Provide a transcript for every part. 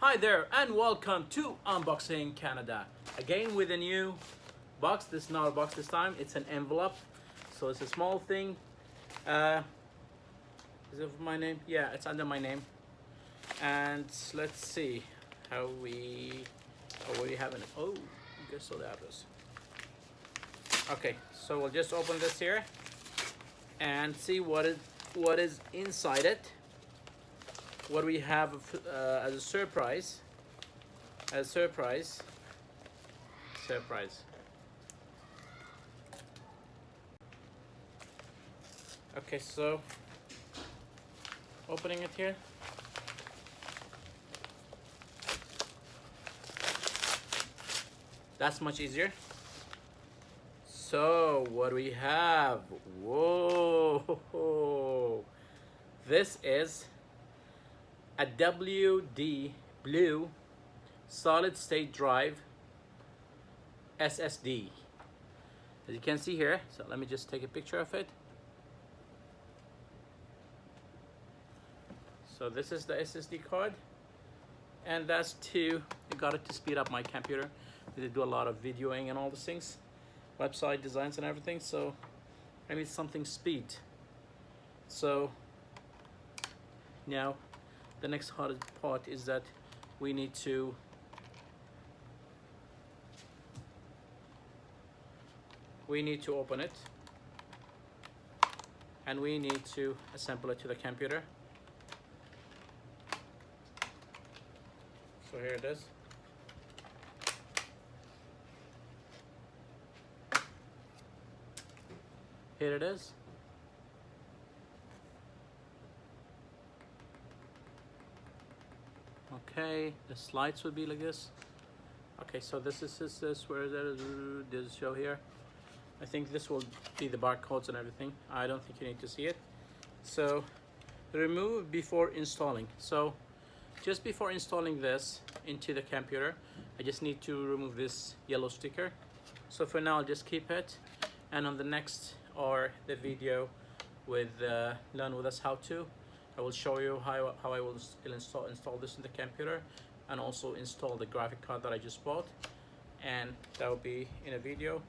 Hi there and welcome to Unboxing Canada. Again with a new box. This is not a box this time, it's an envelope. So it's a small thing. Is it my name? Yeah, it's under my name. And let's see how we already have it. Oh, guess so that is. Okay, so we'll just open this here and see what is inside it. What we have as a surprise. Surprise. Okay, so opening it here. That's much easier. So what we have? Whoa! This is a WD blue solid state drive SSD, as you can see here. So let me just take a picture of it. So this is the SSD card, and that's I got it to speed up my computer. I do a lot of videoing and all these things, website designs and everything, so I need something speed. So now the next hardest part is that we need to open it, and we need to assemble it to the computer. So here it is. Here it is. Okay, the slides would be like this. Okay, so this where there's show here. I think this will be the barcodes and everything. I don't think you need to see it. So remove before installing. So just before installing this into the computer, I just need to remove this yellow sticker. So for now, I'll just keep it, and on the next or the video with Learn With Us How To, I will show you how I will install this in the computer, and also install the graphic card that I just bought, and that will be in a video.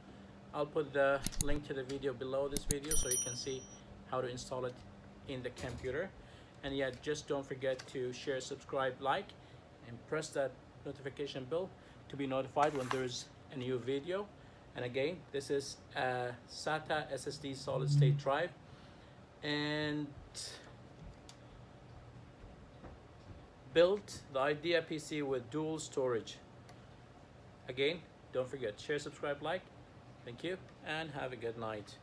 I'll put the link to the video below this video so you can see how to install it in the computer. And yeah, just don't forget to share, subscribe, like, and press that notification bell to be notified when there's a new video. And again, this is a SATA SSD solid state drive, and built the idea PC with dual storage. Again, don't forget, share, subscribe, like. Thank you, and have a good night.